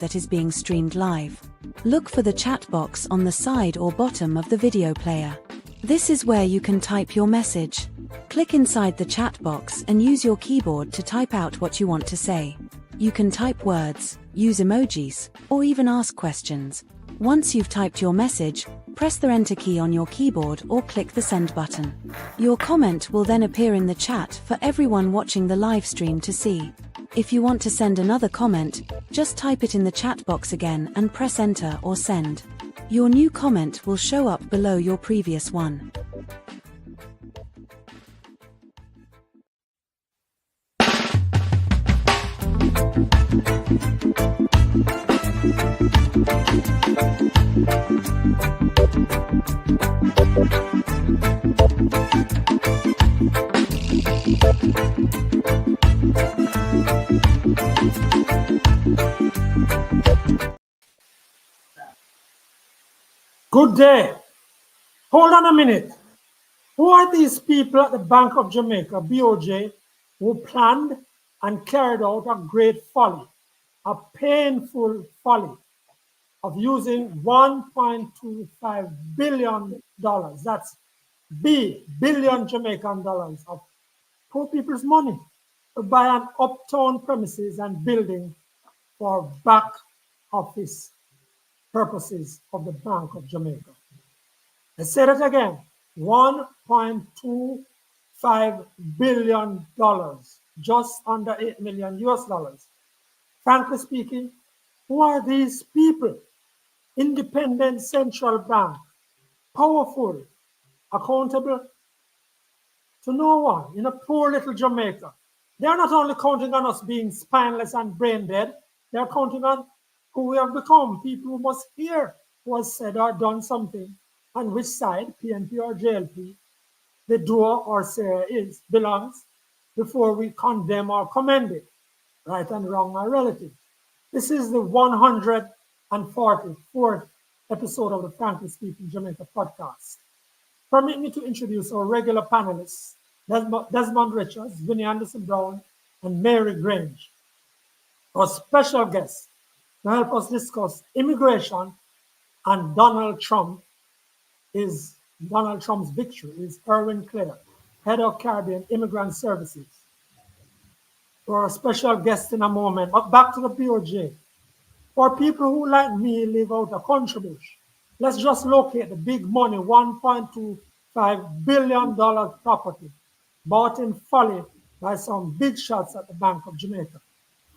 that is being streamed live. Look for the chat box on the side or bottom of the video player. This is where you can type your message. Click inside the chat box and use your keyboard to type out what you want to say. You can type words, use emojis, or even ask questions. Once you've typed your message, press the Enter key on your keyboard or click the Send button. Your comment will then appear in the chat for everyone watching the live stream to see. If you want to send another comment, just type it in the chat box again and press Enter or Send. Your new comment will show up below your previous one. Good day. Hold on a minute. Who are these people at the Bank of Jamaica, BOJ, who planned and carried out a great folly, a painful folly of using $1.25 billion, that's billion Jamaican dollars of poor people's money, to buy an uptown premises and building for back office purposes of the Bank of Jamaica. Let's say that again, $1.25 billion, just under 8 million US dollars. Frankly speaking, who are these people? Independent central bank, powerful, accountable to no one in a poor little Jamaica. They are not only counting on us being spineless and brain dead, they are counting on who we have become, people who must hear who has said or done something, on which side, PNP or JLP, the doer or sayer belongs, before we condemn or commend it, right and wrong are relative. This is the 144th episode of the Frankly Speaking Jamaica Podcast. Permit me to introduce our regular panelists, Desmond Richards, Winnie Brown, and Mary Grange. Our special guest to help us discuss immigration and Donald Trump's victory is Irwine, Head of Caribbean Immigrant Services. For our special guest in a moment, but back to the BOJ. For people who, like me, live out a country bush, let's just locate the big money, $1.25 billion property bought in folly by some big shots at the Bank of Jamaica.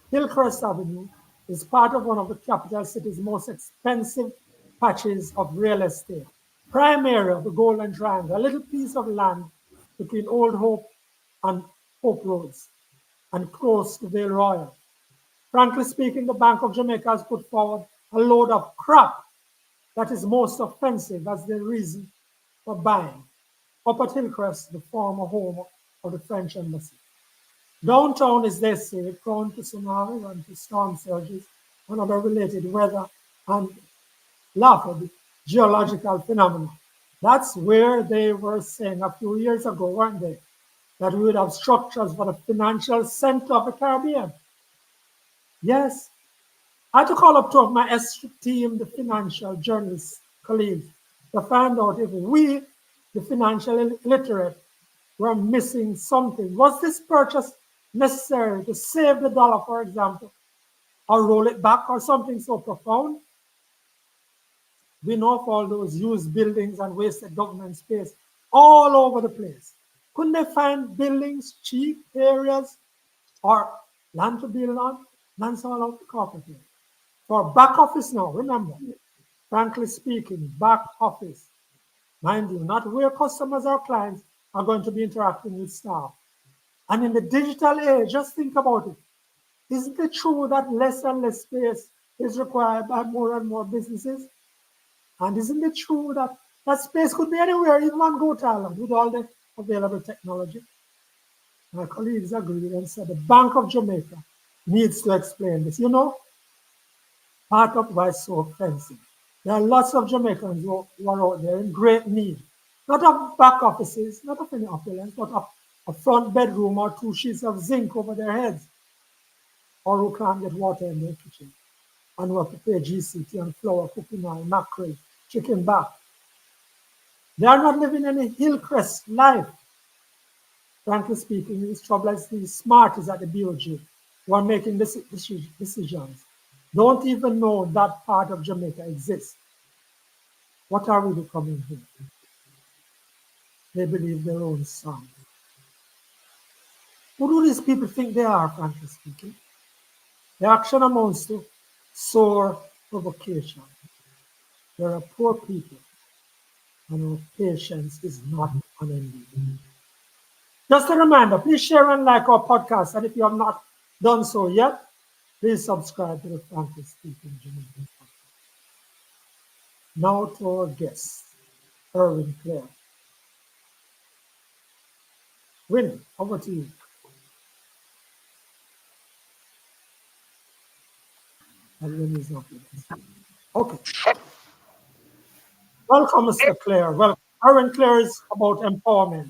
Hillcrest Avenue is part of one of the capital city's most expensive patches of real estate. Prime area of the Golden Triangle, a little piece of land between Old Hope and Hope Roads and close to Vale Royal. Frankly speaking, the Bank of Jamaica has put forward a load of crap that is most offensive as the reason for buying. Up at Hillcrest, the former home of the French embassy. Downtown is, they say, prone to tsunamis and to storm surges and other related weather and laughable geological phenomena. That's where they were saying a few years ago, weren't they, that we would have structures for the financial center of the Caribbean. Yes, I had to call up two of my esteemed financial journalist colleagues to find out if we, the financial illiterate, were missing something. Was this purchase necessary to save the dollar, for example, or roll it back, or something so profound? We know of all those used buildings and wasted government space all over the place. Couldn't they find buildings, cheap areas, or land to build on? Land's all out the carpet here. For back office now, remember, frankly speaking, back office, mind you, not where customers or clients are going to be interacting with staff. And in the digital age, just think about it. Isn't it true that less and less space is required by more and more businesses? And isn't it true that that space could be anywhere, even on Goat Island, with all the available technology? My colleagues agreed and said the Bank of Jamaica needs to explain this. You know, part of why it's so offensive. There are lots of Jamaicans who are out there in great need, not of back offices, not of any opulence, but of a front bedroom or 2 sheets of zinc over their heads, or who can't get water in their kitchen. and who prepare GCT and flour, cooking oil, mackerel, chicken back. They are not living any hillcrest life. Frankly speaking, these troublers, these smarties at the BOJ who are making decisions don't even know that part of Jamaica exists. What are we becoming here? They believe their own song. Who do these people think they are, frankly speaking? Their action amounts to sore provocation. They are poor people, and our patience is not unending. Just a reminder, please share and like our podcast, and if you have not done so yet, please subscribe to the Frankly Speaking Jamaica Podcast. Now to our guest, Irwine Clare. Winnie, over to you. And Winnie is not with us. Okay. Welcome, Mr. Clare. Well, Irwine Clare is about empowerment.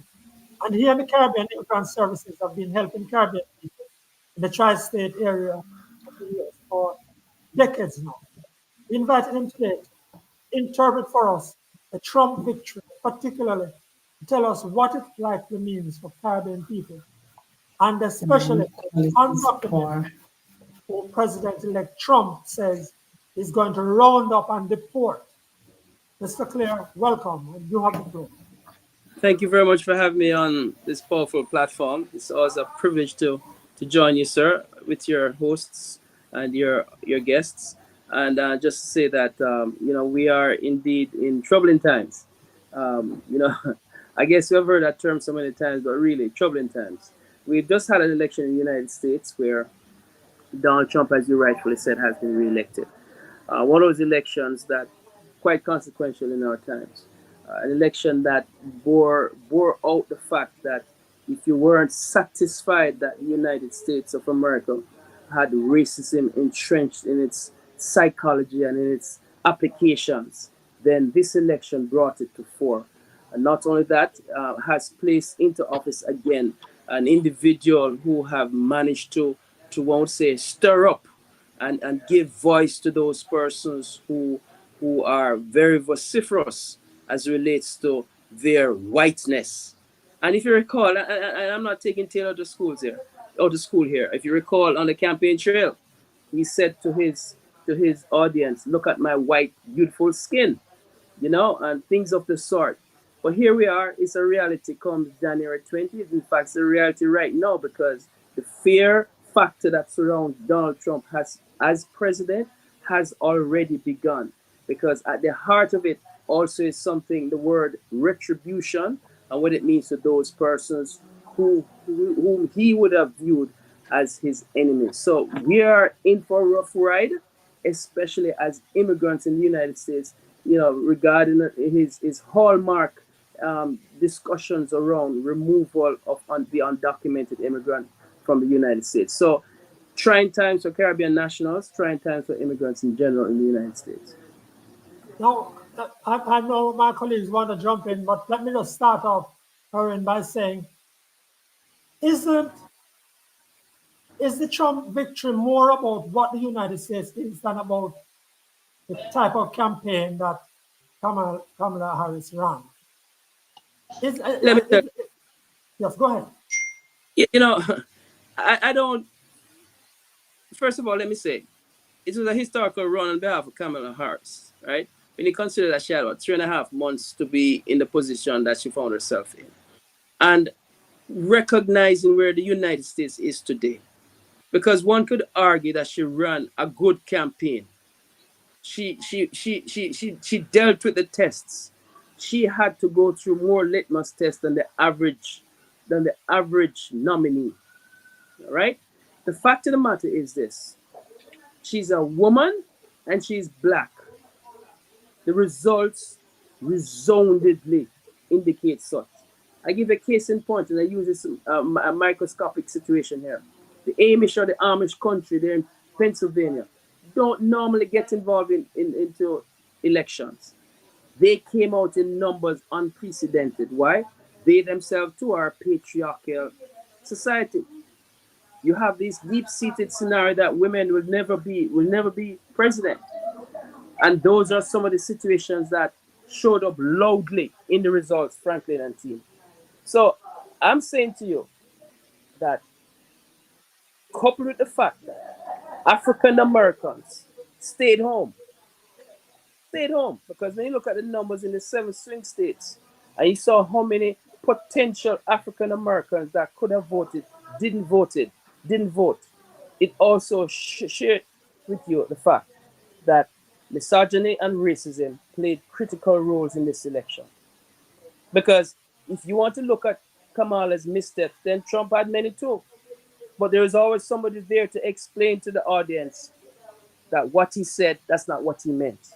And here in the Caribbean, Immigrant Services have been helping Caribbean people in the tri-state area of the US for decades now. We invited him today to interpret for us the Trump victory, particularly to tell us what it likely means for Caribbean people, and especially undocumented, who President-elect Trump says is going to round up and deport. Mr. Clare, welcome, and you have the floor. Thank you very much for having me on this powerful platform. It's always a privilege to join you, sir, with your hosts and your guests. And just to say that, we are indeed in troubling times. I guess you've heard that term so many times, but really, troubling times. We've just had an election in the United States where Donald Trump, as you rightfully said, has been reelected. One of those elections that quite consequential in our times. An election that bore out the fact that if you weren't satisfied that the United States of America had racism entrenched in its psychology and in its applications, then this election brought it to fore. And not only that, has placed into office again an individual who have managed to won't say stir up and give voice to those persons who are very vociferous as relates to their whiteness. And if you recall, and I'm not taking Taylor to school here. If you recall on the campaign trail, he said to his audience, "Look at my white, beautiful skin," and things of the sort. But here we are. It's a reality comes January 20th. In fact, it's a reality right now because the fear factor that surrounds Donald Trump as president has already begun. Because at the heart of it also is something, the word retribution, and what it means to those persons whom he would have viewed as his enemies. So we are in for a rough ride, especially as immigrants in the United States, regarding his hallmark discussions around removal of the undocumented immigrant from the United States. So trying times for Caribbean nationals, trying times for immigrants in general in the United States. Now, I know my colleagues want to jump in, but let me just start off, Irwine, by saying, is the Trump victory more about what the United States is than about the type of campaign that Kamala Harris ran? Let me tell you. Yes, go ahead. I don't. First of all, let me say, it was a historical run on behalf of Kamala Harris, right? When you consider that she had 3.5 months to be in the position that she found herself in, and recognizing where the United States is today, because one could argue that she ran a good campaign. She dealt with the tests. She had to go through more litmus tests than the average nominee. All right. The fact of the matter is this: she's a woman and she's black. The results resoundingly indicate such. I give a case in point, and I use this a microscopic situation here. The Amish or the Amish country there in Pennsylvania don't normally get involved into elections. They came out in numbers unprecedented. Why? They themselves too are a patriarchal society. You have this deep-seated scenario that women will never be president. And those are some of the situations that showed up loudly in the results, Franklin and team. So I'm saying to you that, coupled with the fact that African Americans stayed home, because when you look at the numbers in the 7 swing states and you saw how many potential African Americans that could have voted, didn't vote, it also shared with you the fact that misogyny and racism played critical roles in this election. Because if you want to look at Kamala's misstep, then Trump had many too. But there is always somebody there to explain to the audience that what he said, that's not what he meant.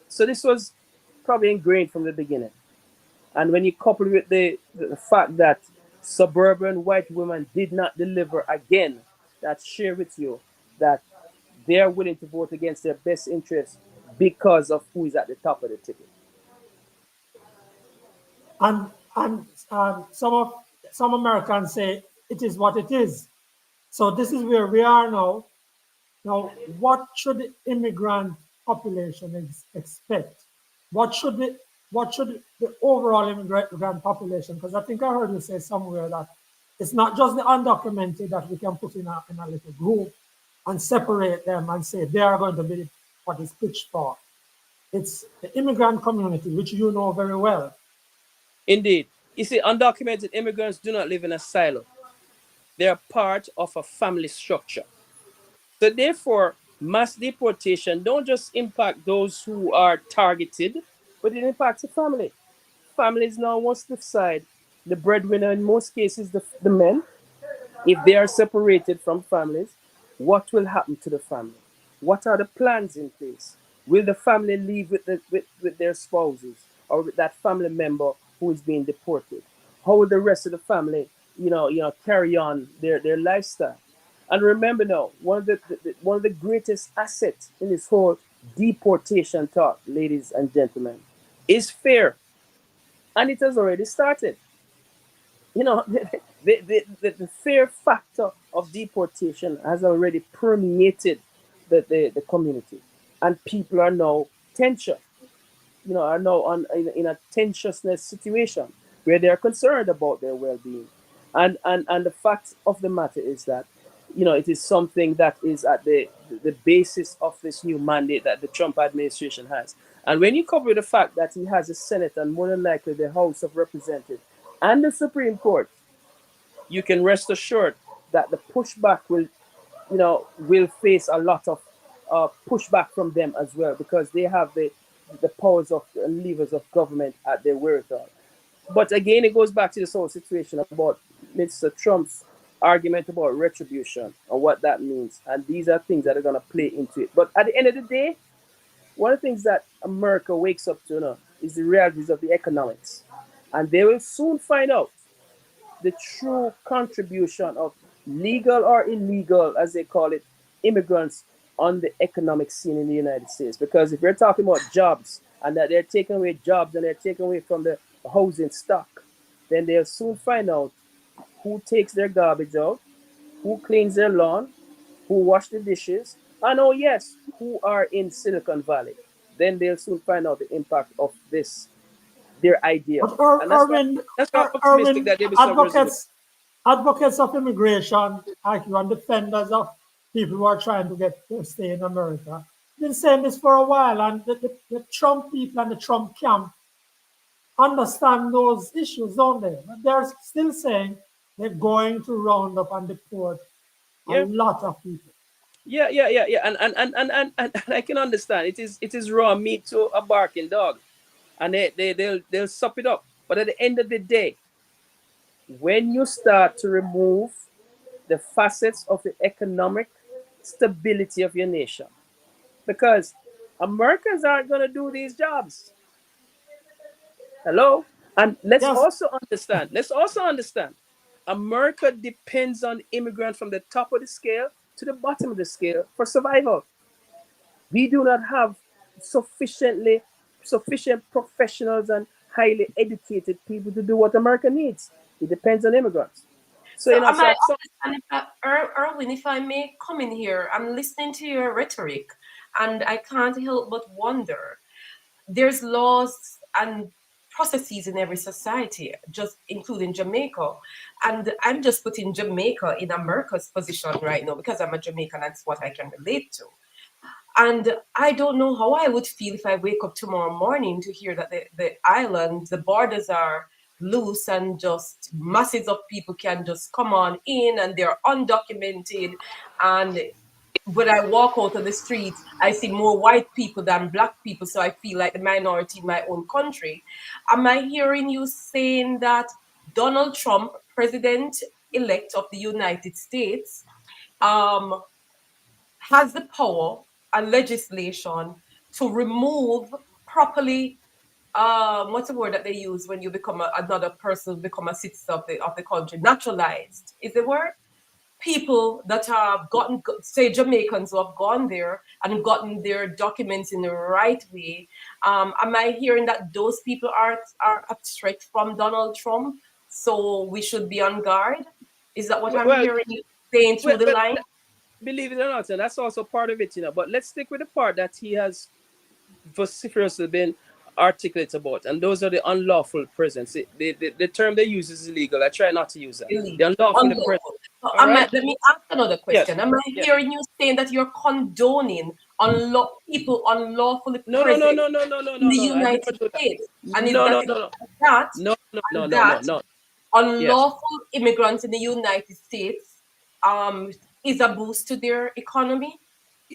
So this was probably ingrained from the beginning. And when you couple it with the fact that suburban white women did not deliver again, that share with you that they are willing to vote against their best interests because of who is at the top of the ticket. And some Americans say it is what it is. So this is where we are now. Now, what should the immigrant population expect? What should the overall immigrant population? Because I think I heard you say somewhere that it's not just the undocumented that we can put in a little group and separate them and say they are going to be what is pitched for. It's the immigrant community, which you know very well. Indeed. You see, undocumented immigrants do not live in a silo. They are part of a family structure. So therefore, mass deportation don't just impact those who are targeted, but it impacts the family. Families now must decide the breadwinner, in most cases the men, if they are separated from families, what will happen to the family? What are the plans in place? Will the family leave with their spouses or with that family member who is being deported? How will the rest of the family, carry on their lifestyle? And remember now, one of the greatest assets in this whole deportation talk, ladies and gentlemen, is fear. And it has already started. The fear factor of deportation has already permeated the community. And people are now tension, are now in a tensiousness situation where they are concerned about their well-being. And the fact of the matter is that, it is something that is at the basis of this new mandate that the Trump administration has. And when you cover the fact that he has a Senate and more than likely the House of Representatives and the Supreme Court, you can rest assured that the pushback will face a lot of pushback from them as well, because they have the powers of and levers of government at their wherewithal. But again, it goes back to this whole situation about Mr. Trump's argument about retribution and what that means. And these are things that are going to play into it. But at the end of the day, one of the things that America wakes up to now is the realities of the economics. And they will soon find out the true contribution of legal or illegal, as they call it, immigrants on the economic scene in the United States. Because if we're talking about jobs and that they're taking away jobs and they're taking away from the housing stock, then they'll soon find out who takes their garbage out, who cleans their lawn, who wash the dishes, and oh yes, who are in Silicon Valley. Then they'll soon find out the impact of this, their idea. But And that's why I'm optimistic that they'll be some resolution. Advocates of immigration, and defenders of people who are trying to stay in America, been saying this for a while, and the Trump people and the Trump camp understand those issues, don't they? But they're still saying they're going to round up and deport a lot of people. Yeah. And I can understand. It is raw meat to a barking dog. And they'll sup it up. But at the end of the day, when you start to remove the facets of the economic stability of your nation, because Americans aren't going to do these jobs. Hello? And let's also understand, America depends on immigrants from the top of the scale to the bottom of the scale for survival. We do not have sufficient professionals and highly educated people to do what America needs. It depends on immigrants. So, you know, am so I at some, understanding, Irwin, if I may come in here, I'm listening to your rhetoric, and I can't help but wonder. There's laws and processes in every society, just including Jamaica. And I'm just putting Jamaica in America's position right now because I'm a Jamaican. That's what I can relate to. And I don't know how I would feel if I wake up tomorrow morning to hear that the island, the borders are loose and just masses of people can just come on in and they're undocumented. And when I walk out on the streets, I see more white people than black people. So I feel like the minority in my own country. Am I hearing you saying that Donald Trump, president elect of the United States, um, has the power and legislation to remove properly what's the word that they use when you become another person, become a citizen of the country, naturalized is the word? People that have gotten, say Jamaicans who have gone there and gotten their documents in the right way. Am I hearing that those people are a threat from Donald Trump? So we should be on guard? Is that what I'm well, hearing you saying through the well, line? believe it or not, and that's also part of it, you know. But let's stick with the part that he has vociferously been articulate about, and those are the unlawful presence. The term they use is illegal. I try not to use that. The Illegal, unlawfully present. unlawful. So All right. let me ask another Yes. question. Am I Yes. hearing you saying that you're condoning people unlawfully No, no, no, present no, no, no, no, in no, the no. I never United do that. States? And is No, that no, no, no, that no, no, no, and no, no, that no. Yes. unlawful immigrants in the United States um is a boost to their economy?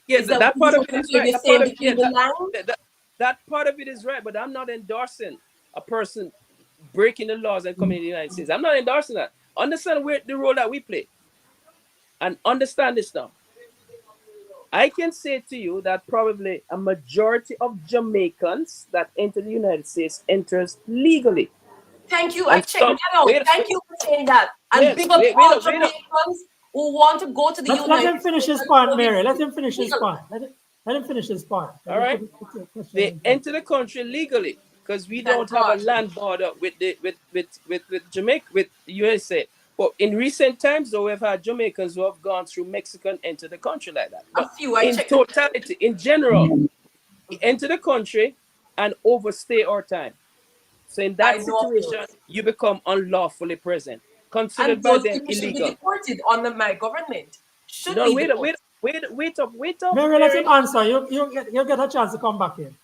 Yeah, Is that that part of what it is right. you're That part saying of yeah, between the lines? that part of it is right. But I'm not endorsing a person breaking the laws and coming in the United States. I'm not endorsing that. Understand where the role that we play, and understand this now. I can say to you that probably a majority of Jamaicans that enter the United States enters legally, Thank you. I and checked some that out. Thank you for saying that. And wait, big up wait, wait all up, wait up. Jamaicans who want to go to the Let United him finish States his and point, show his Mary. Let him finish his skill. point. Let him finish his point. Let All him right, put your question they in point. enter the country legally because we Thank don't have a God. land border with the with Jamaica with the USA. But in recent times, though, we've had Jamaicans who have gone through Mexico and entered the country like that. A But few. I in checked the totality, in general, we enter the country and overstay our time. So in I that know of situation, those. you become unlawfully present, And considered by those them people should be illegal. deported under my government. Should No, be wait, deported. wait up, Mary, let him Mary. answer. You get a chance to come back in.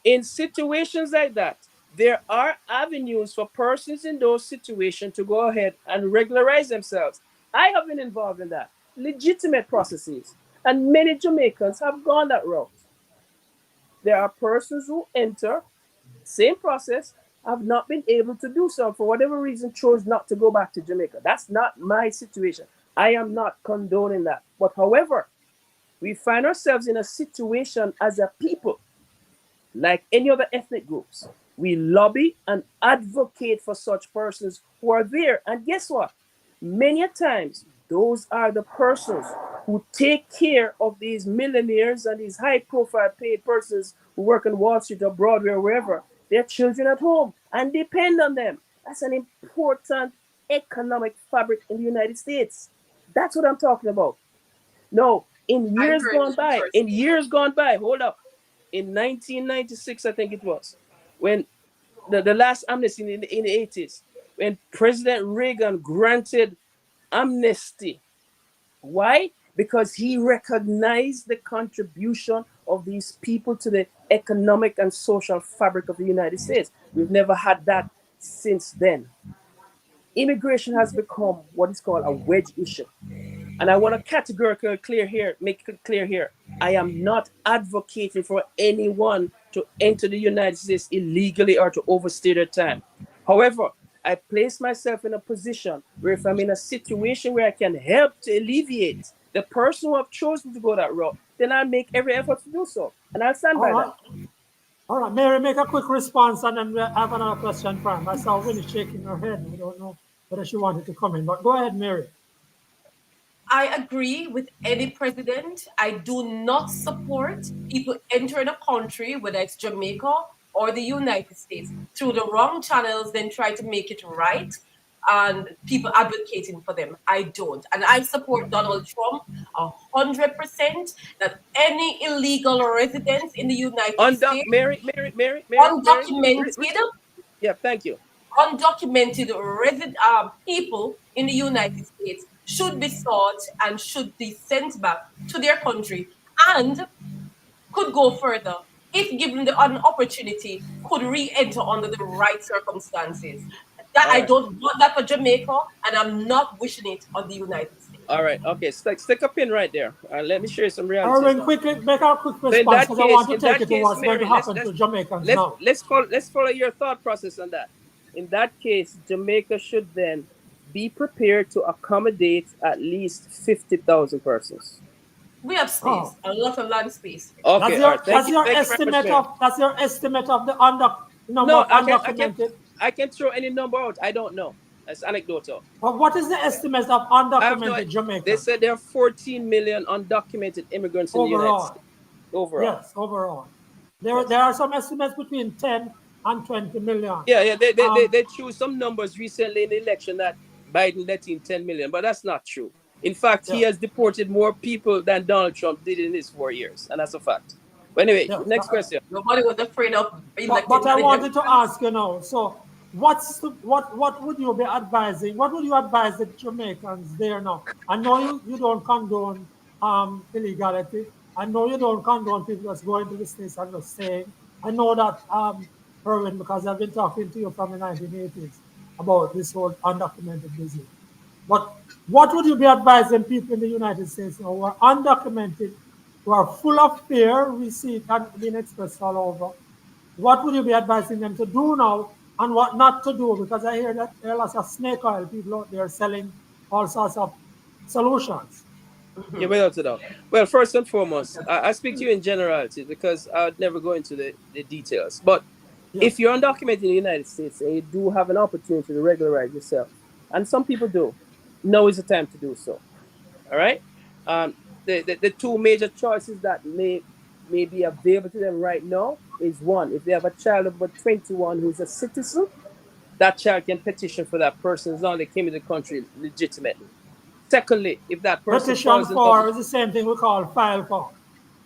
In situations like that, there are avenues for persons in those situations to go ahead and regularize themselves. I have been involved in that. Legitimate processes. And many Jamaicans have gone that route. There are persons who enter, same process, have not been able to do so for whatever reason, chose not to go back to Jamaica. That's not my situation. I am not condoning that. But however, we find ourselves in a situation as a people, like any other ethnic groups. We lobby and advocate for such persons who are there. And guess what? Many a times, those are the persons who take care of these millionaires and these high profile paid persons who work on Wall Street or Broadway or wherever. Their children at home and depend on them. That's an important economic fabric in the United States. That's what I'm talking about. No, I heard you in firsthand. years gone by, hold up. In 1996, I think it was, when the last amnesty in the 80s, when President Reagan granted amnesty. Why? Because he recognized the contribution of these people to the economic and social fabric of the United States. We've never had that since then. Immigration has become what is called a wedge issue. And I want to categorically make it clear here. I am not advocating for anyone to enter the United States illegally or to overstay their time. However, I place myself in a position where if I'm in a situation where I can help to alleviate the person who have chosen to go that route, then I'll make every effort to do so. And I'll stand All by right. that. All right, Mary, make a quick response and then we have another question from him. I saw Winnie shaking her head. We don't know whether she wanted to come in, but go ahead, Mary. I agree with any president. I do not support people entering a country, whether it's Jamaica or the United States, through the wrong channels, then try to make it right. and people advocating for them. I don't. And I support Donald Trump 100% that any illegal residents in the United States, Mary, undocumented, yeah, thank you. people in the United States should be sought and should be sent back to their country, and could go further if given an opportunity, could re-enter under the right circumstances. That All I right. don't want that for Jamaica, and I'm not wishing it on the United States. All right. Okay. Stick a pin right there. Let me share some realities. Irwin, now. quickly make a quick So in response that because I want to case, take it to what's going Mary, to happen to Jamaicans now. let's follow your thought process on that. In that case, Jamaica should then be prepared to accommodate at least 50,000 persons. We have space, a lot of land space. Okay. That's your estimate of the number of undocumented. I can throw any number out. I don't know. That's anecdotal. But what is the estimate of undocumented Jamaica? They said there are 14 million undocumented immigrants in the United States. Overall. Yes, overall. There are some estimates between 10 and 20 million. Yeah. They choose some numbers recently in the election that Biden let in 10 million, but that's not true. In fact, he has deported more people than Donald Trump did in his 4 years, and that's a fact. But anyway, next question. Nobody was afraid of electing. But I wanted to ask you now. So, what would you be advising? What would you advise the Jamaicans there now? I know you don't condone illegality. I know you don't condone people that's going to the States and just saying. I know that, Irwin, because I've been talking to you from the 1980s about this whole undocumented business. But what would you be advising people in the United States now who are undocumented, who are full of fear, we see it being expressed all over? What would you be advising them to do now and what not to do? Because I hear that there are lots of snake oil people out there selling all sorts of solutions. Yeah, without a doubt. Well, first and foremost, I speak to you in generalities because I would never go into the details. But if you're undocumented in the United States and you do have an opportunity to regularize yourself, and some people do, now is the time to do so. All right? The two major choices that may be available to them right now is one, if they have a child of about 21 who's a citizen, that child can petition for that person as long as they came into the country legitimately. Secondly, if that person petition for is the same thing we call file for.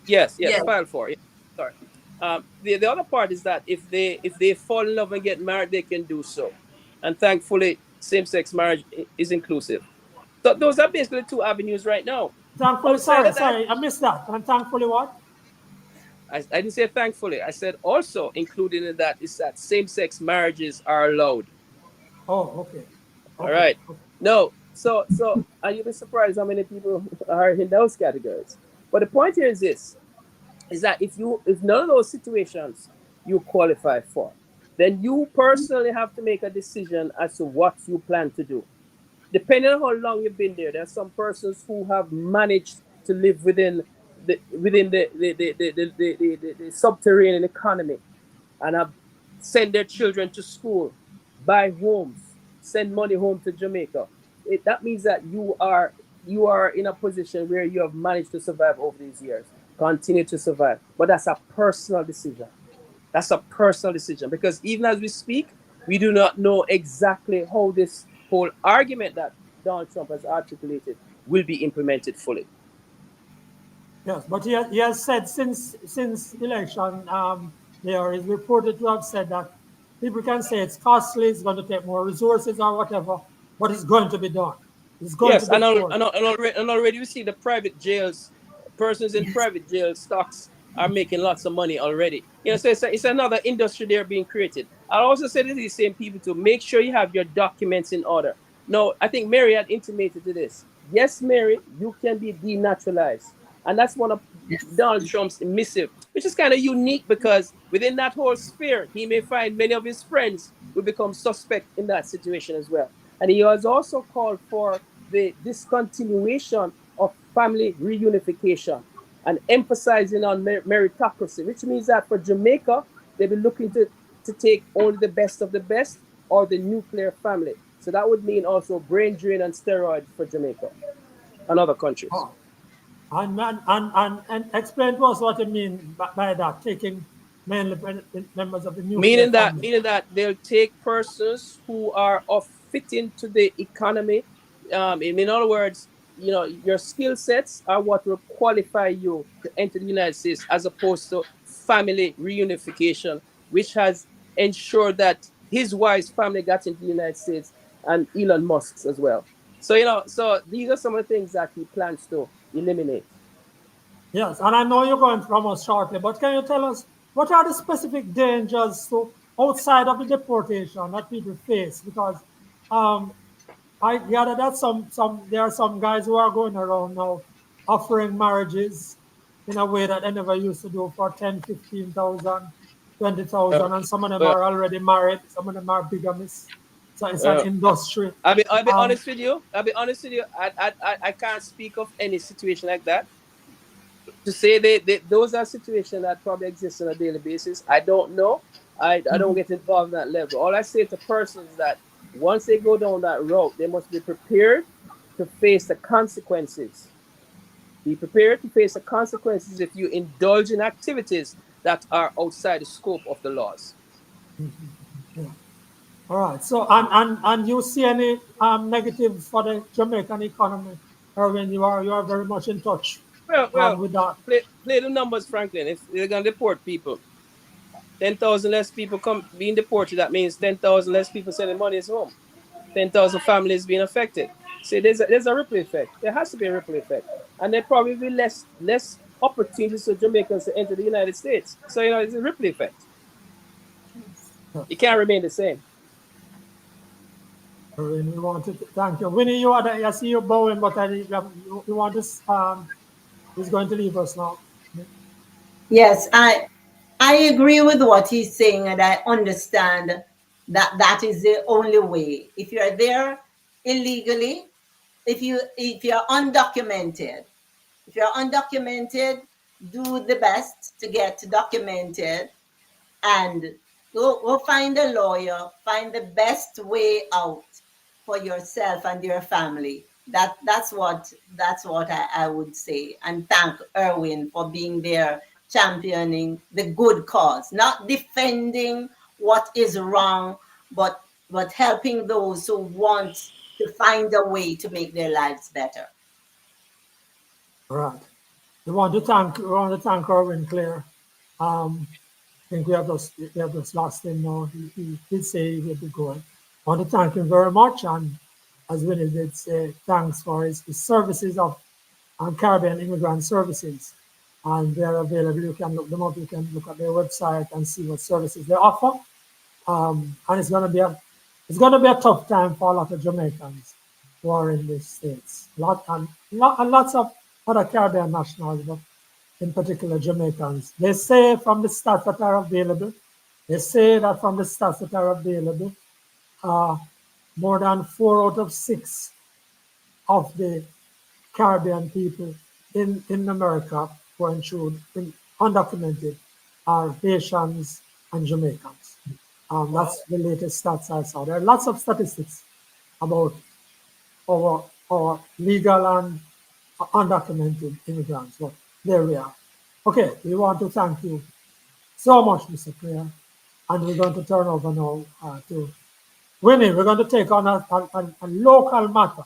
Yes, file for. Yeah. Sorry. The other part is that if they fall in love and get married, they can do so, and thankfully, same-sex marriage is inclusive. So those are basically two avenues right now. Thankfully, sorry, I missed that. And thankfully, what? I didn't say thankfully. I said also included in that is that same-sex marriages are allowed. Oh, okay. All right. Okay. No. So and you'll be surprised how many people are in those categories. But the point here is this: is that if none of those situations you qualify for, then you personally have to make a decision as to what you plan to do. Depending on how long you've been there, there are some persons who have managed to live within the subterranean economy and have sent their children to school, buy homes, send money home to Jamaica. That means that you are in a position where you have managed to survive over these years, continue to survive. But that's a personal decision. That's a personal decision because even as we speak, we do not know exactly how this whole argument that Donald Trump has articulated will be implemented fully. Yes, but he has said since election, there is reported to have said that people can say it's costly, it's going to take more resources or whatever, but it's going to be done. It's going to be and already we see the private jails, persons in private jail stocks are making lots of money already. So it's another industry there being created. I also say to these same people to make sure you have your documents in order. No, I think Mary had intimated to this. Yes, Mary, you can be denaturalized. And that's one of Donald Trump's missive, which is kind of unique because within that whole sphere, he may find many of his friends will become suspect in that situation as well. And he has also called for the discontinuation of family reunification and emphasizing on meritocracy, which means that for Jamaica, they'll be looking to take only the best of the best or the nuclear family. So that would mean also brain drain and steroids for Jamaica and other countries. Oh. And explain to us what you mean by that, taking mainly members of the nuclear meaning family. that they'll take persons who are of fit into the economy. In other words, your skill sets are what will qualify you to enter the United States, as opposed to family reunification, which has ensured that his wife's family got into the United States, and Elon Musk's as well. So so these are some of the things that he plans to eliminate. Yes, and I know you're going from us shortly, but can you tell us what are the specific dangers outside of the deportation that people face? Because um, I gather that there are some guys who are going around now offering marriages in a way that they never used to do for 10, 15,000, 20,000, Uh, and some of them well, are already married, some of them are bigamists. So it's an uh, industry. I'll be Um, honest with you. I'll be honest with you. I can't speak of any situation like that. To say those are situations that probably exist on a daily basis, I don't know. I don't mhm. get involved in that level. All I say to persons is that once they go down that road, they must be prepared to face the consequences. Be prepared to face the consequences if you indulge in activities that are outside the scope of the laws. Yeah. All right. So, and you see any negative for the Jamaican economy, or when you are very much in touch Well, with that? play the numbers, Franklin. If they're gonna deport people, 10,000 less people come being deported. That means 10,000 less people sending money home. 10,000 families being affected. So there's a ripple effect. There has to be a ripple effect, and there probably be less opportunities for Jamaicans to enter the United States. So it's a ripple effect. It can't remain the same. Irwine, we want to thank you. Winnie, I see you bowing, but you want this, he's going to leave us now. Yes, I agree with what he's saying, and I understand that that is the only way. If you're there illegally, if you're undocumented, do the best to get documented, and go find a lawyer, find the best way out for yourself and your family. That's what I would say. And thank Irwine for being there, championing the good cause, not defending what is wrong, but helping those who want to find a way to make their lives better. All right. We want to thank Irwine Clare. I think we have just lost him now. He did say he would be going. I want to thank him very much, and as Winnie did say, thanks for his services of Caribbean Immigrant Services. And they're available. You can look them up. You can look at their website and see what services they offer. And it's gonna be a tough time for a lot of Jamaicans who are in these states. Lots of other Caribbean nationals, but in particular Jamaicans. They say from the stats that are available, uh, more than 4 out of 6 of the Caribbean people in America going through undocumented are Haitians and Jamaicans. That's the latest stats I saw. There are lots of statistics about our legal and undocumented immigrants, but there we are. Okay, we want to thank you so much, Mr. Clare, and we're going to turn over now to Winnie. We're going to take on a local matter.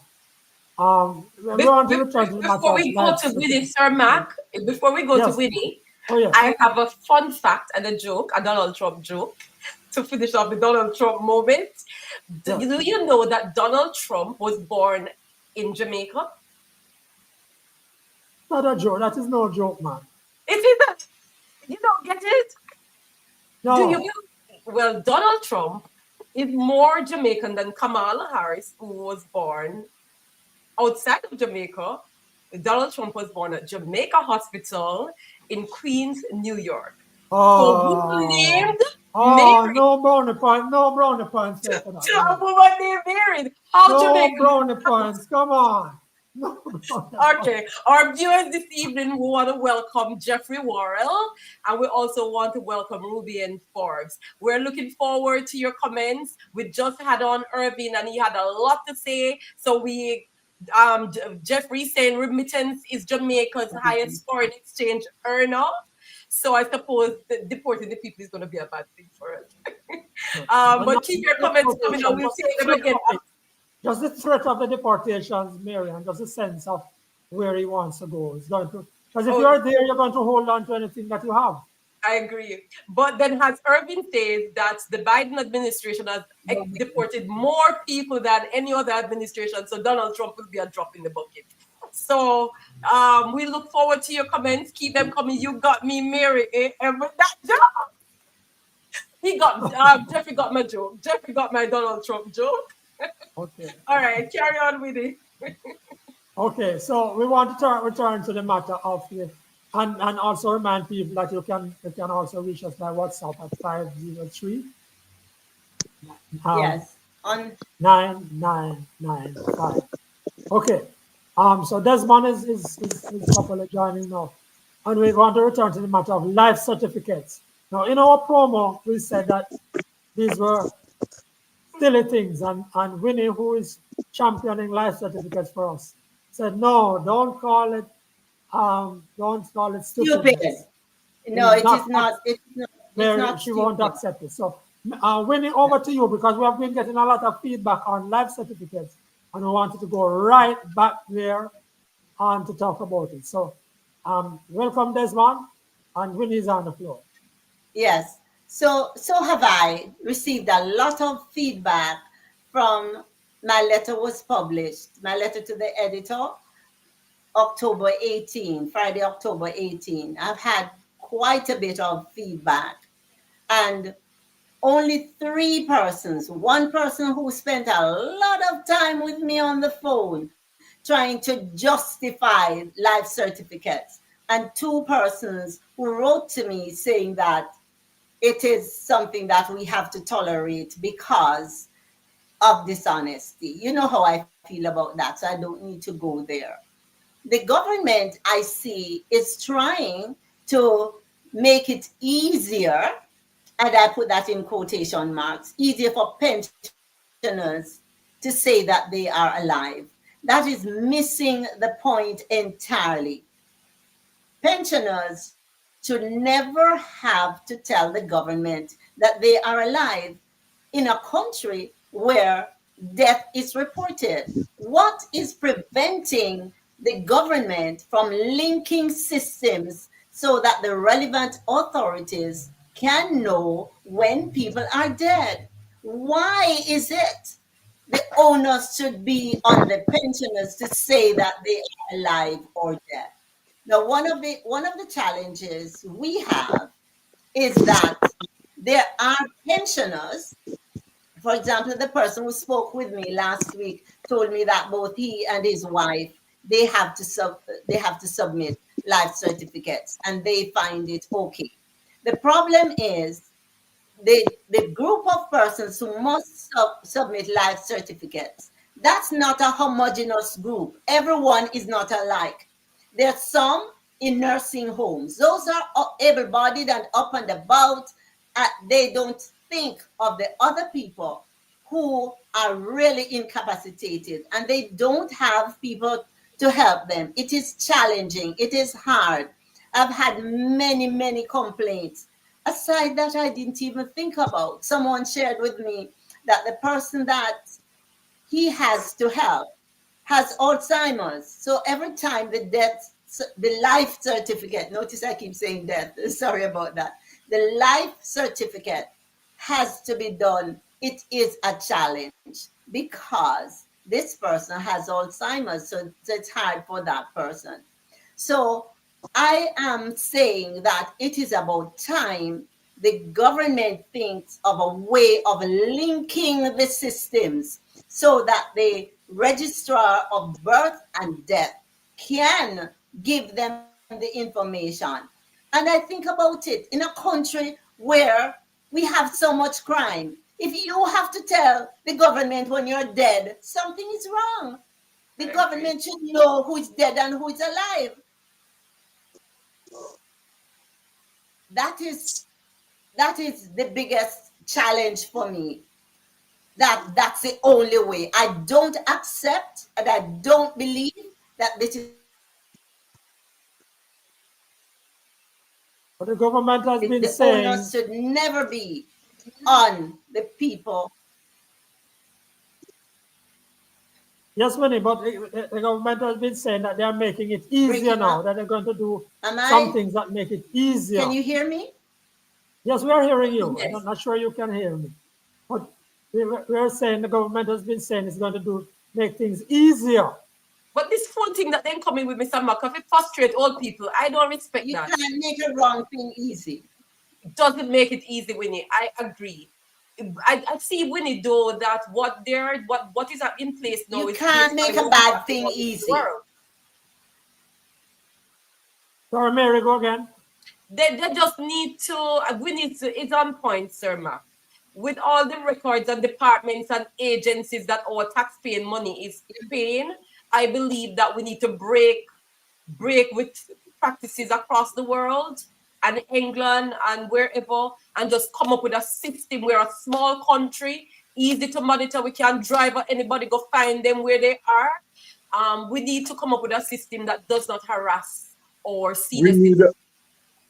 We're going to return to the matter Before of we go to Winnie, Sir Mac, before we go to Yes. Winnie, Oh, yes. I have a fun fact and a joke, a Donald Trump joke, to finish off the Donald Trump moment. Yeah. Do you know that Donald Trump was born in Jamaica? Not a joke. That is no joke, man. Is it that? You don't get it? No. Do you? Well, Donald Trump is more Jamaican than Kamala Harris, who was born outside of Jamaica. Donald Trump was born at Jamaica Hospital in Queens, New York. So who named Mary? No brownie points there for that. To a woman named Mary. How No Jamaican? brownie points. Come on. No brownie Okay, our viewers this evening, we want to welcome Jeffrey Worrell, and we also want to welcome Ruby and Forbes. We're looking forward to your comments. We just had on Irvin, and he had a lot to say. So Jeffrey saying remittance is Jamaica's highest foreign exchange earner. So I suppose deporting the people is going to be a bad thing for us. But keep your comments coming, and we'll take them again just the threat of the deportations, Mary, and just a sense of where he wants to go. It's going to, because if you're there, you're going to hold on to anything that you have. I agree. But then has Irvin said that the Biden administration has deported more people than any other administration. So Donald Trump will be a drop in the bucket. So we look forward to your comments. Keep them coming. You got me, Mary. And with that joke, he got Jeffrey got my joke. Jeffrey got my Donald Trump joke. Okay. All right, carry on with it. Okay, so we want to return to the matter of and also remind people that you can also reach us by WhatsApp at 503 Yes, on 9995. Okay. So Desmond is properly joining now. And we want to return to the matter of life certificates. Now, in our promo, we said that these were silly things, and Winnie, who is championing life certificates for us, said, no, don't call it stupid. stupidness. No, it is not. It's Mary, not she stupid. won't accept it. So, Winnie, over to you, because we have been getting a lot of feedback on life certificates, and we wanted to go right back there to talk about it. So, welcome, Desmond, and Winnie is on the floor. Yes. So have I received a lot of feedback from my letter was published. My letter to the editor, October 18, Friday, October 18. I've had quite a bit of feedback, and only 3 persons, one person who spent a lot of time with me on the phone trying to justify life certificates, and 2 persons who wrote to me saying that it is something that we have to tolerate because of dishonesty. You know how I feel about that, so I don't need to go there. The government, I see, is trying to make it easier, and I put that in quotation marks, easier for pensioners to say that they are alive. That is missing the point entirely. Pensioners should never have to tell the government that they are alive in a country where death is reported. What is preventing the government from linking systems so that the relevant authorities can know when people are dead? Why is it the onus should be on the pensioners to say that they are alive or dead? Now, one of the challenges we have is that there are pensioners. For example, the person who spoke with me last week told me that both he and his wife, they have to submit life certificates, and they find it okay. The problem is the group of persons who must submit life certificates. That's not a homogeneous group. Everyone is not alike. There's some in nursing homes. Those are able-bodied and up and about. They don't think of the other people who are really incapacitated, and they don't have people to help them. It is challenging. It is hard. I've had many, many complaints. Aside that, I didn't even think about. Someone shared with me that the person that he has to help has Alzheimer's. So every time the life certificate, notice I keep saying death, sorry about that. The life certificate has to be done. It is a challenge because this person has Alzheimer's, so it's hard for that person. So I am saying that it is about time the government thinks of a way of linking the systems so that the registrar of birth and death can give them the information. And I think about it in a country where we have so much crime. If you have to tell the government when you're dead, something is wrong. The government should know who is dead and who is alive. That is the biggest challenge for me. That's the only way. I don't accept and I don't believe that this is But the government has been the saying onus should never be on the people. Yes, Winnie, but the government has been saying that they are making it easier Breaking now, up. that they're going to do Am some I? things that make it easier. Can you hear me? Yes, we are hearing you. I'm Yes. not sure you can hear me. But we are saying the government has been saying it's going to make things easier. But this phone thing that then coming with Mr. McAfee frustrate all people. I don't respect You that. can't make a wrong thing easy. It doesn't make it easy, Winnie. I agree. I see, Winnie, though, that what is in place now You is can't based make on a what's bad happening thing all over the easy. world. Sorry, Mary, go again. They just need to, we need to, it's on point, Sir Mark. With all the records and departments and agencies that our taxpaying money is paying, I believe that we need to break with practices across the world and England and wherever, and just come up with a system where a small country, easy to monitor, we can drive or anybody go find them where they are. We need to come up with a system that does not harass our We senior need citizens.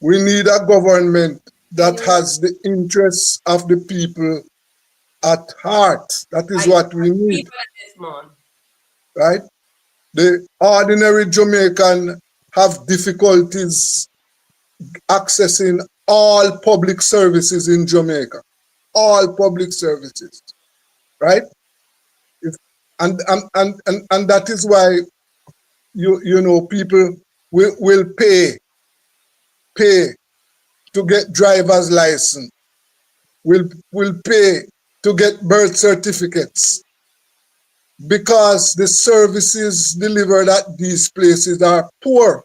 we need a government that You has the interests of the people at heart. That is I what we agree need, with Desmond. right? The ordinary Jamaican have difficulties accessing all public services in Jamaica. All public services, right? If, and that is why you know people will pay to get driver's license, will pay to get birth certificates, because the services delivered at these places are poor,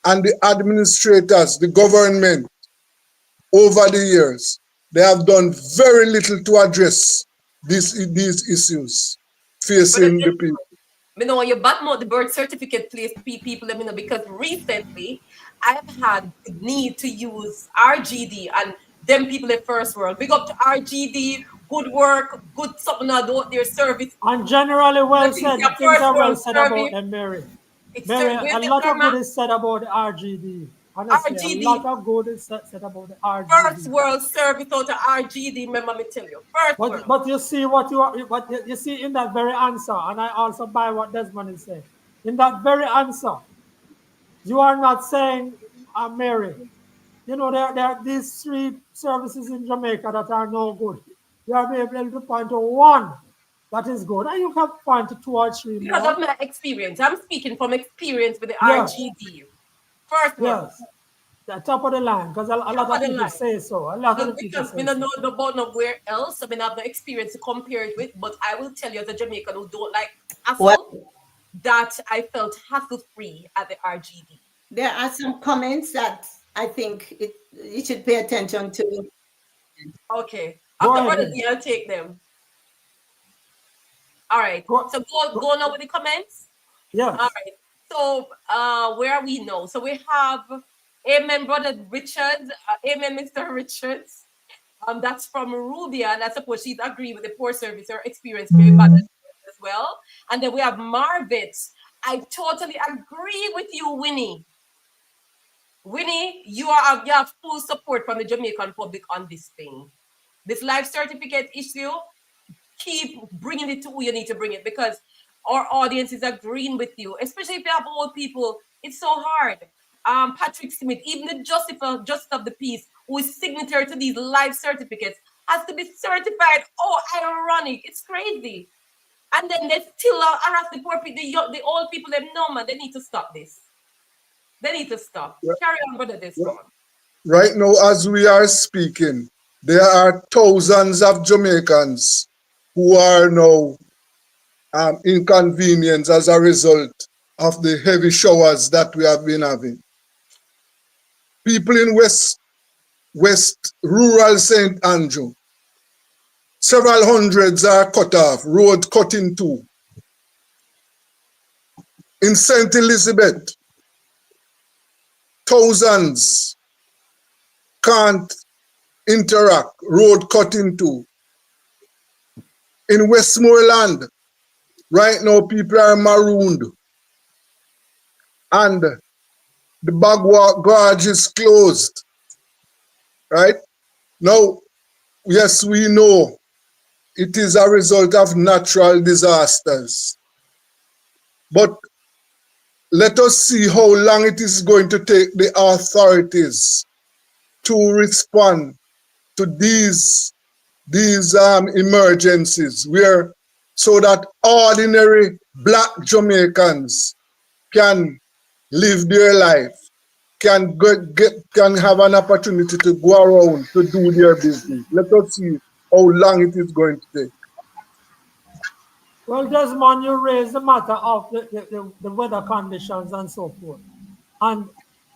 and the administrators, the government, over the years, they have done very little to address these issues But facing the again, people. you know, when you bottom out the birth certificate place people, let me know, because recently I've had the need to use RGD and them people at First World. Big up to RGD, good work, good something about their service. And generally well Nothing said, their things First are well World said about service. them, Mary. It's Mary, where's a the lot of term? good is said about the RGD. Honestly, a lot RGD, of good is said about the First RGD. World service out of RGD, remember me tell you. First World. But you see what you are, what you see in that very answer, and I also buy what Desmond is saying. In that very answer, you are not saying, Mary, you know, there are these three services in Jamaica that are no good. You are able to point to one that is good, and you can point to two or three Because more. of my experience. I'm speaking from experience with the Yes, RGD. First World. yes, the top of the line, because a lot Top of of the people line. say so. A lot of Just the people because we say don't so. know about nowhere else, I mean, I have no experience to compare it with, but I will tell you as a Jamaican who don't like well, hassle, that I felt hassle free at the RGD. there are some comments that I think you should pay attention to. Okay. Go After ahead, brother Winnie. D, I'll take them. All right. Go, So go on with the comments. All yes. right. So where are we now? So we have Amen, brother Richards. Amen, Mr. Richards. That's from Rubia, and I suppose she's agree with the poor service or experience very bad as well. And then we have Marvit. I totally agree with you, Winnie. Winnie, you have full support from the Jamaican public on this thing. This life certificate issue, keep bringing it to who you need to bring it, because our audience is agreeing with you, especially if you have old people. It's so hard. Patrick Smith, even the justice of the peace, who is signatory to these life certificates, has to be certified. Oh, ironic! It's crazy. And then they still harass the poor people, the old people. Them no man, they need to stop this. They need to stop. Carry on, brother. This one. Right now, as we are speaking, there are thousands of Jamaicans who are now inconvenienced as a result of the heavy showers that we have been having. People in West rural St. Andrew, several hundreds are cut off, road cut in two. In St. Elizabeth, thousands can't interact, road cut in two. In Westmoreland, right now people are marooned and the bag gorge is closed, right? Now, yes, we know it is a result of natural disasters. But let us see how long it is going to take the authorities to respond to these emergencies, where so that ordinary black Jamaicans can live their life, can have an opportunity to go around to do their business. Let us see how long it is going to take. Well, Desmond, you raised the matter of the weather conditions and so forth. And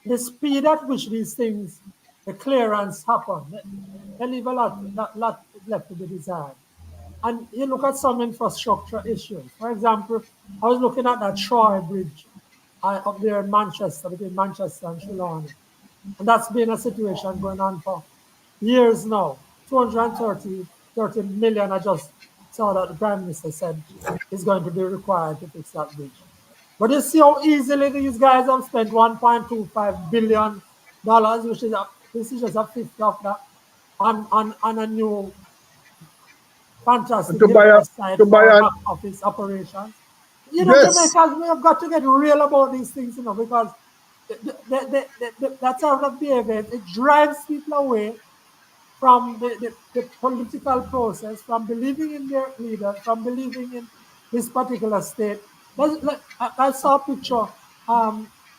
the speed at which these things, the clearance happen, they leave a lot left to be desired. And you look at some infrastructure issues. For example, I was looking at that Troy Bridge up there in Manchester, between Manchester and Trelawney. And that's been a situation going on for years now. 230 million, I just saw that the Prime Minister said is going to be required to fix that bridge. But you see how easily these guys have spent $1.25 billion, this is just a fifth of that, on a new fantastic site for back office operations. You know, Yes. Jamaicans, we have got to get real about these things, you know, because that sort of behavior, it drives people away from the political process, from believing in their leader, from believing in this particular state. I saw a picture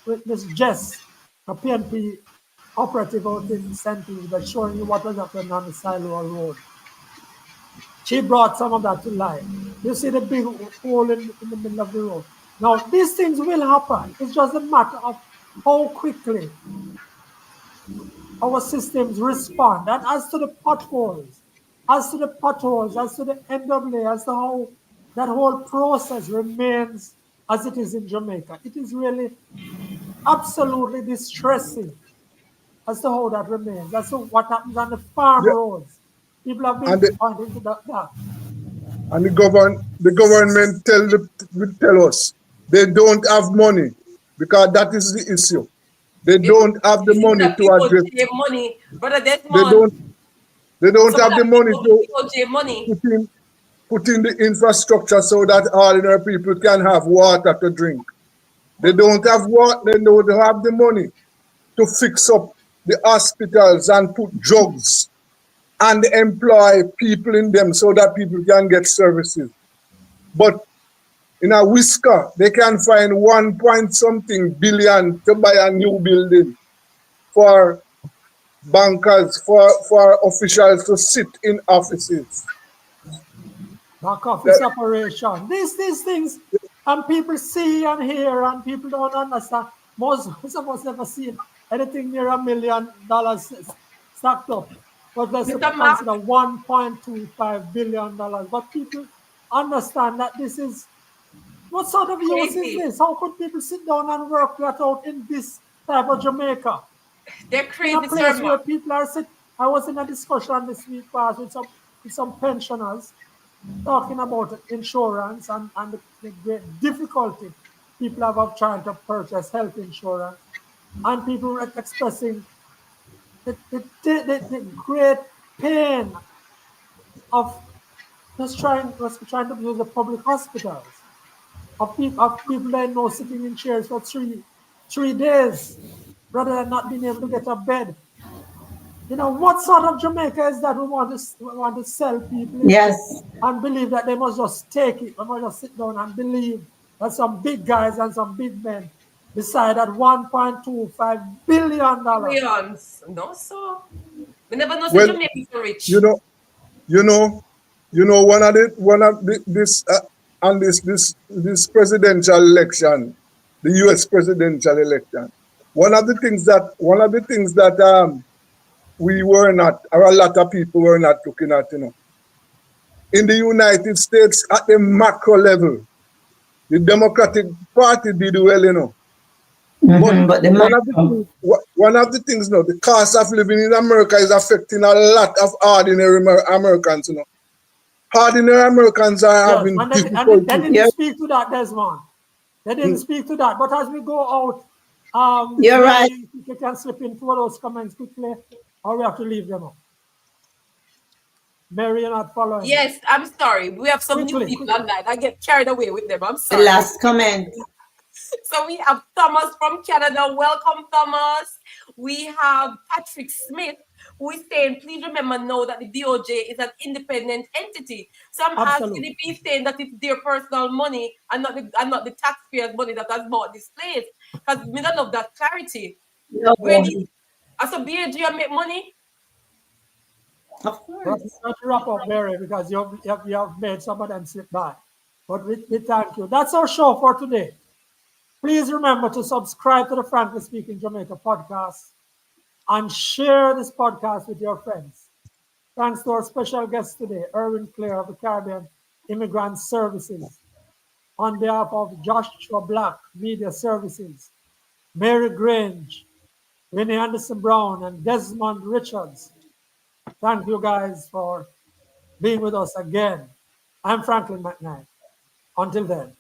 with Miss Jess, a PNP operative out in St. Elizabeth, showing you what was happening on the Silo Road. She brought some of that to life. You see the big hole in the middle of the road. Now, these things will happen. It's just a matter of how quickly our systems respond. And as to the potholes, as to the NWA, as to how that whole process remains as it is in Jamaica, it is really absolutely distressing as to how that remains, as to what happens on the farm roads. People have been pointing to that. And the government tell us they don't have money, because that is the issue. They don't have the money to address. Money, brother Desmond. They don't have the money to put in the infrastructure so that ordinary people can have water to drink. They don't have water. They don't have the money to fix up the hospitals and put drugs and employ people in them so that people can get services. But in a whisker, they can find 1 point something billion to buy a new building for bankers, for officials to sit in offices. Back office operation. These things, and people see and hear, and people don't understand. Most of us never seen anything near $1 million stacked up. But let's consider $1.25 billion. But people understand that this is, what sort of use is this? How could people sit down and work that out in this type of Jamaica? They're crazy. In a place where people are sitting. I was in a discussion this week past with some pensioners talking about insurance and the great difficulty people have of trying to purchase health insurance, and people were expressing the great pain of just trying to use the public hospitals, of people that know sitting in chairs for three days rather than not being able to get a bed. You know, what sort of Jamaica is that we want to sell people? Yes. And believe that they must just take it. They must just sit down and believe that some big guys and some big men decide that $1.25 billion. Billions. No, so we never know Jamaica is rich. You know, this presidential election, the U.S. presidential election, one of the things that we were not, or a lot of people were not looking at, you know. In the United States, at the macro level, the Democratic Party did well, you know. But one of the things, you know, the cost of living in America is affecting a lot of ordinary Americans, you know. Ordinary Americans are having difficulty. They didn't speak to that, Desmond. They didn't speak to that. But as we go out, you're right. You can slip into those comments quickly, or we have to leave them out. Mary, you're not following. Yes, I'm sorry. We have some new Quickly. people online. I get carried away with them. I'm The sorry. last comment. So we have Thomas from Canada. Welcome, Thomas. We have Patrick Smith, who is saying, please remember now that the DOJ is an independent entity. So I'm asking Absolutely. if he's saying that it's their personal money and not the taxpayers' money that has bought this place. Because we don't have that clarity. No, As a BAG, make money. of course. Let's wrap up, Mary, because you have made some of them slip by. But we thank you. That's our show for today. Please remember to subscribe to the Frankly Speaking Jamaica podcast and share this podcast with your friends. Thanks to our special guest today, Irwine Clare of the Caribbean Immigrant Services. On behalf of Joshua Black Media Services, Mary Grange, Winnie Anderson Brown, and Desmond Richards. Thank you guys for being with us again. I'm Franklin McKnight. Until then.